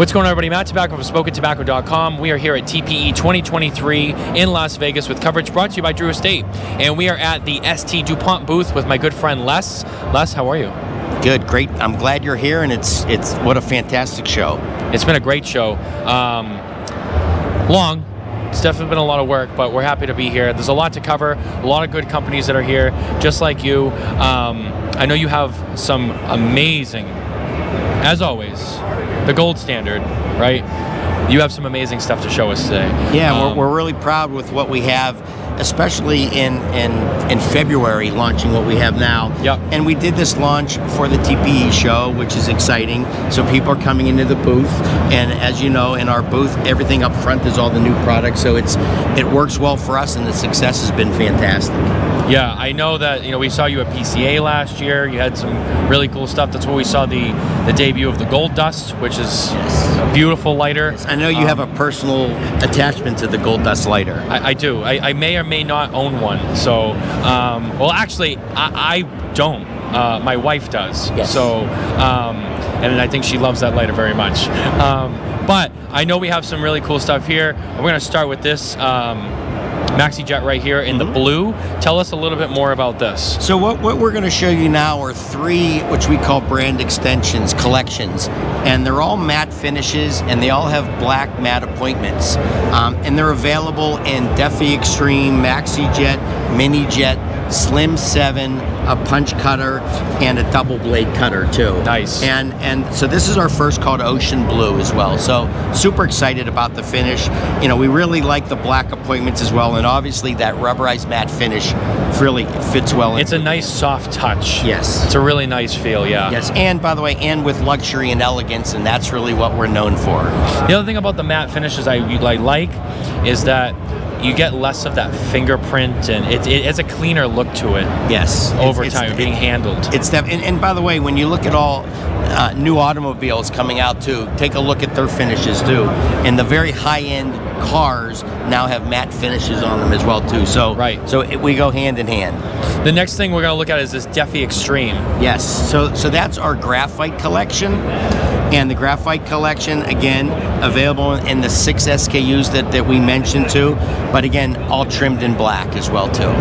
What's going on, everybody? Matt Tabacco from SmokinTobacco.com. We are here at TPE 2023 in Las Vegas with coverage brought to you by Drew Estate. And we are at the ST Dupont booth with my good friend Les. Les, how are you? Good, great. I'm glad you're here, and it's what a fantastic show. It's been a great show. Long. It's definitely been a lot of work, but we're happy to be here. There's a lot to cover, a lot of good companies that are here, just like you. I know you have some amazing, as always, the gold standard, right? You have some amazing stuff to show us today. Yeah, we're really proud with what we have, especially in February, launching what we have now. Yep. And we did this launch for the TPE show, which is exciting. So people are coming into the booth, and as you know, in our booth, everything up front is all the new products. So it works well for us, and the success has been fantastic. Yeah, I know that, we saw you at PCA last year. You had some really cool stuff. That's where we saw the debut of the Gold Dust, which is a beautiful lighter. Yes, I know you have a personal attachment to the Gold Dust lighter. I do. I may or may not own one. So, well, actually, I don't. My wife does. Yes. So, and I think she loves that lighter very much. But I know we have some really cool stuff here. We're going to start with this Maxi Jet right here in the blue. Tell us a little bit more about this. So what we're going to show you now are three, which we call brand extensions, collections, and they're all matte finishes, and they all have black matte appointments, and they're available in Defi-Xtreme, Maxi Jet, Mini Jet, Slim 7, a punch cutter, and a double blade cutter too. Nice. And so this is our first, called Ocean Blue as well. So super excited about the finish. We really like the black appointments as well, and obviously that rubberized matte finish really fits well. It's a nice soft touch. Yes. It's a really nice feel, yeah. Yes, and by the way, and with luxury and elegance, and that's really what we're known for. The other thing about the matte finishes I like is that you get less of that fingerprint, and it has a cleaner look to it. Yes, over time, being handled. It's and by the way, when you look at all new automobiles coming out too, take a look at their finishes too. And the very high-end cars now have matte finishes on them as well too. So right. So we go hand in hand. The next thing we're going to look at is this Defi-Xtreme. Yes. So that's our graphite collection. And the graphite collection, again, available in the 6 SKUs that we mentioned too, but again, all trimmed in black as well too.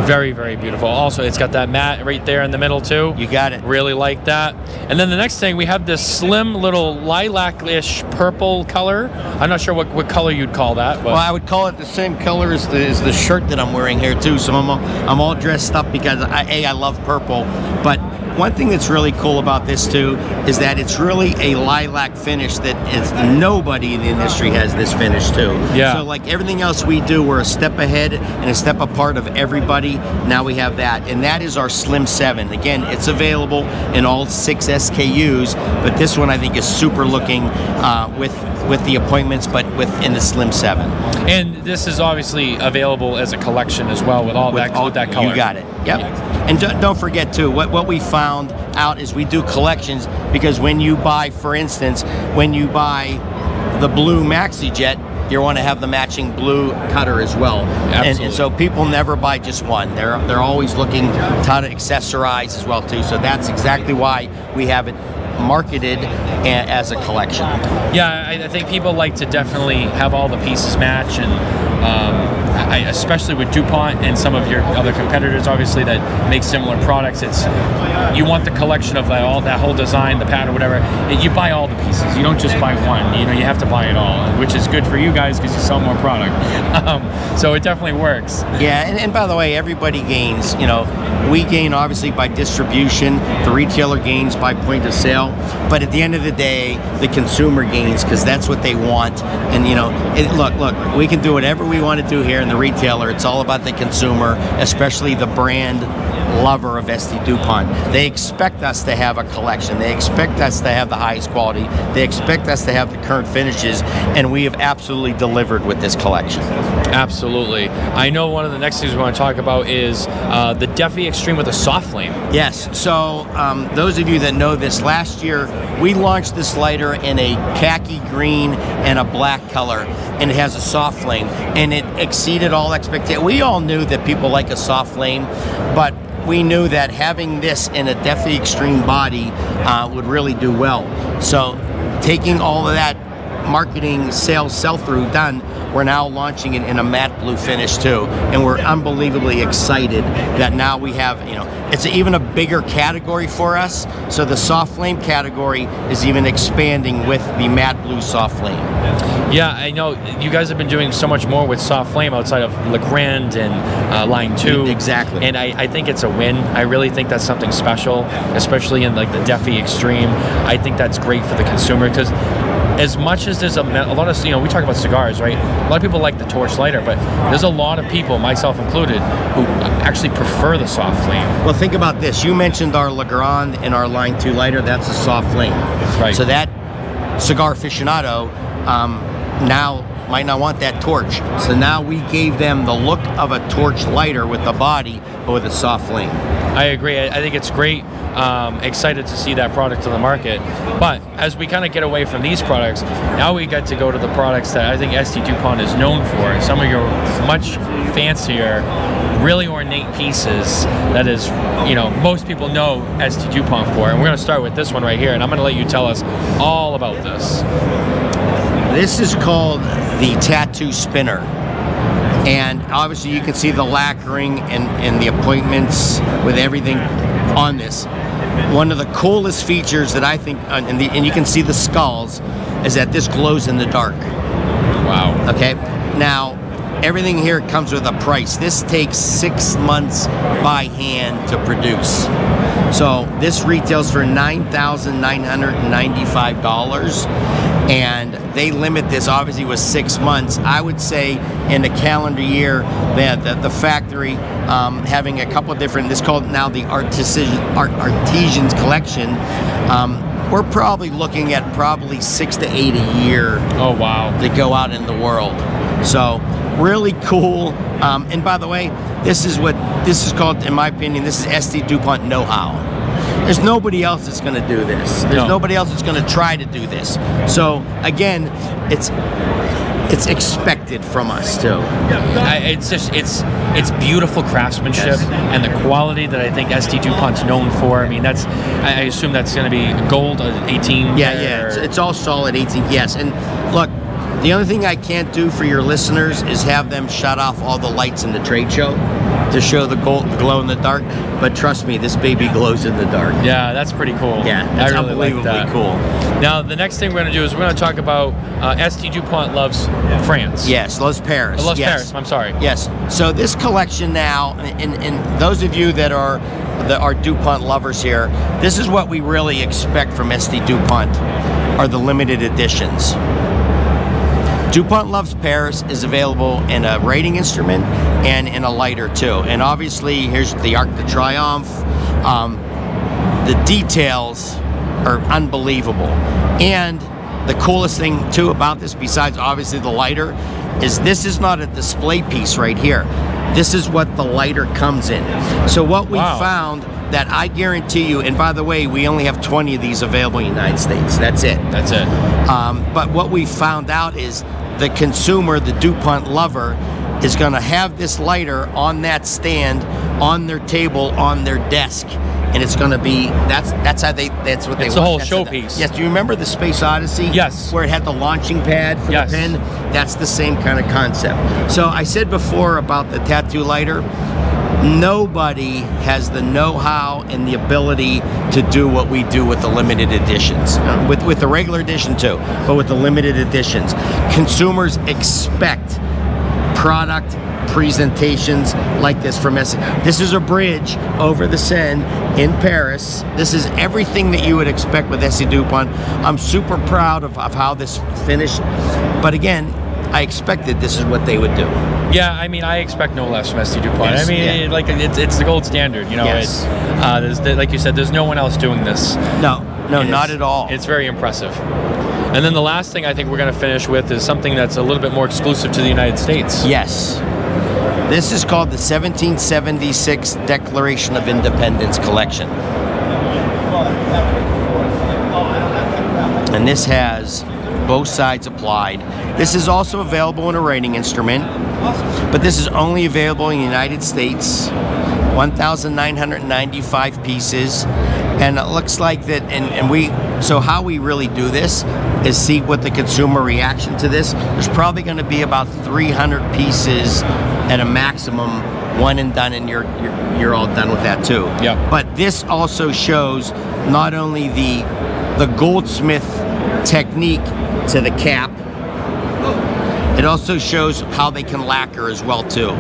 Very, very beautiful. Also, it's got that matte right there in the middle too. You got it. Really like that. And then the next thing, we have this slim little lilac-ish purple color. I'm not sure what color you'd call that. But. Well, I would call it the same color as the shirt that I'm wearing here too. So I'm all dressed up because I love purple, but one thing that's really cool about this too is that it's really a lilac finish that is nobody in the industry has this finish too. Yeah. So like everything else we do, we're a step ahead and a step apart of everybody. Now we have that, and that is our Slim 7. Again, it's available in all 6 SKUs, but this one I think is super looking with the appointments, but within the Slim 7. And this is obviously available as a collection as well with that color. You got it. Yep. And don't forget too, what we found out is we do collections because when you buy, for instance, when you buy the blue Maxi Jet, you want to have the matching blue cutter as well. Absolutely. And so people never buy just one. They're always looking to how to accessorize as well too. So that's exactly why we have it marketed as a collection. Yeah, I think people like to definitely have all the pieces match, and especially with Dupont and some of your other competitors, obviously, that make similar products. You want the collection of that whole design, the pattern, whatever. You buy all the pieces. You don't just buy one. You have to buy it all, which is good for you guys because you sell more product. So it definitely works. Yeah, and by the way, everybody gains. We gain obviously by distribution. The retailer gains by point of sale. But at the end of the day, the consumer gains because that's what they want. And look, we can do whatever we want to do here in the retailer. It's all about the consumer, especially the brand lover of ST Dupont. They expect us to have a collection. They expect us to have the highest quality. They expect us to have the current finishes, and we have absolutely delivered with this collection. Absolutely. I know one of the next things we want to talk about is the Defi-Xtreme with a soft flame. Yes. So those of you that know this, last year we launched this lighter in a khaki green and a black color, and it has a soft flame, and it exceeded all expectations. We all knew that people like a soft flame, but we knew that having this in a Defi-Xtreme body would really do well. So taking all of that marketing, sales, sell-through done, we're now launching it in a matte blue finish too, and we're unbelievably excited that now we have, it's even a bigger category for us. So the soft flame category is even expanding with the matte blue soft flame. Yeah, I know you guys have been doing so much more with soft flame outside of Le Grand and Line 2. Exactly. And I think it's a win. I really think that's something special, especially in like the Defi-Xtreme. I think that's great for the consumer, because as much as there's a lot of, we talk about cigars, right? A lot of people like the torch lighter, but there's a lot of people, myself included, who actually prefer the soft flame. Well, think about this. You mentioned our Le Grand and our Line 2 lighter. That's a soft flame. Right. So that cigar aficionado now might not want that torch. So now we gave them the look of a torch lighter with the body, but with a soft flame. I agree. I think it's great. Excited to see that product on the market. But as we kind of get away from these products, now we get to go to the products that I think ST Dupont is known for. Some of your much fancier, really ornate pieces that is, most people know ST Dupont for. And we're going to start with this one right here, and I'm going to let you tell us all about this. This is called the Tattoo Spinner. And obviously you can see the lacquering and the appointments with everything on this. One of the coolest features that I think, and you can see the skulls, is that this glows in the dark. Wow. Okay. Now, everything here comes with a price. This takes 6 months by hand to produce. So this retails for $9,995, and they limit this obviously with 6 months. I would say in a calendar year that the factory having a couple of different, this is called now the Artisans Collection, we're probably looking at 6 to 8 a year. Oh, wow. To go out in the world. So really cool. And by the way, this is called, in my opinion, this is ST Dupont know-how. There's nobody else that's going to do this. There's nobody else that's going to try to do this. So again, it's expected from us too. It's beautiful craftsmanship, and the quality that I think ST Dupont's known for. I mean, I assume that's going to be gold 18. Yeah. It's all solid 18. Yes, and look. The only thing I can't do for your listeners is have them shut off all the lights in the trade show to show the glow in the dark. But trust me, this baby glows in the dark. Yeah, that's pretty cool. Yeah, that's unbelievably cool. Now, the next thing we're going to do is we're going to talk about ST Dupont Loves France. Yes, Loves Paris. Loves Paris, I'm sorry. Yes. So this collection now, and those of you that are Dupont lovers here, this is what we really expect from ST Dupont, are the limited editions. Dupont Loves Paris is available in a writing instrument and in a lighter too. And obviously, here's the Arc de Triomphe. The details are unbelievable. And the coolest thing too about this, besides obviously the lighter, is this is not a display piece right here. This is what the lighter comes in. So what we found, that I guarantee you, and by the way, we only have 20 of these available in the United States. That's it. That's it. But what we found out is the consumer, the Dupont lover, is going to have this lighter on that stand, on their table, on their desk, and it's going to be that's what they want. It's a whole showpiece. Yes. Do you remember the Space Odyssey? Yes. Where it had the launching pad for the pen. That's the same kind of concept. So I said before about the tattoo lighter. Nobody has the know-how and the ability to do what we do with the limited editions. With the regular edition too, but with the limited editions. Consumers expect product presentations like this from ST. This is a bridge over the Seine in Paris. This is everything that you would expect with ST Dupont. I'm super proud of how this finished. But again, I expected this is what they would do. Yeah, I mean, I expect no less from ST Dupont. Yes, I mean, it's the gold standard, Yes. It's like you said, there's no one else doing this. No, not at all. It's very impressive. And then the last thing I think we're going to finish with is something that's a little bit more exclusive to the United States. Yes. This is called the 1776 Declaration of Independence Collection. And this has both sides applied. This is also available in a writing instrument, but this is only available in the United States. 1,995 pieces, and it looks like that. And So how we really do this is see what the consumer reaction to this. There's probably going to be about 300 pieces at a maximum, one and done, and you're all done with that too. Yeah. But this also shows not only the goldsmith technique to the cap, it also shows how they can lacquer as well too.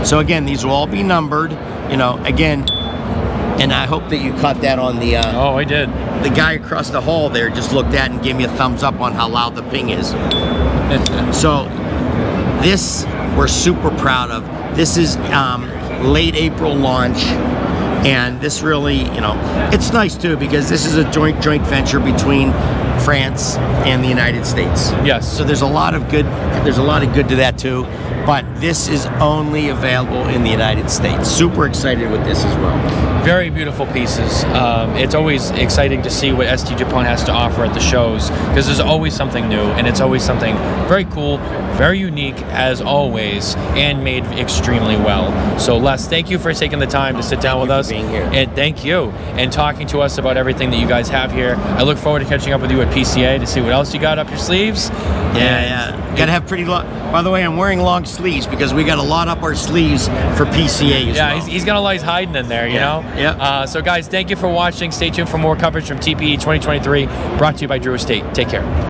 So again, these will all be numbered, you know, again, and I hope that you caught that on the Oh, I did. the guy across the hall there just looked at and gave me a thumbs up on how loud the ping is. So this we're super proud of. This is late April launch, and this really, you know, it's nice too because this is a joint venture between France and the United States. Yes. So there's a lot of good to that too. But this is only available in the United States. Super excited with this as well. Very beautiful pieces. It's always exciting to see what ST Dupont has to offer at the shows because there's always something new and it's always something very cool, very unique as always, and made extremely well. So Les, thank you for taking the time to sit down with us. Being here. And thank you and talking to us about everything that you guys have here. I look forward to catching up with you at PCA to see what else you got up your sleeves. Yeah. Got to have pretty long. By the way, I'm wearing long sleeves because we got a lot up our sleeves for PCA as well. He's got a lot hiding in there, you know? Yeah. So guys, thank you for watching. Stay tuned for more coverage from TPE 2023, brought to you by Drew Estate. Take care.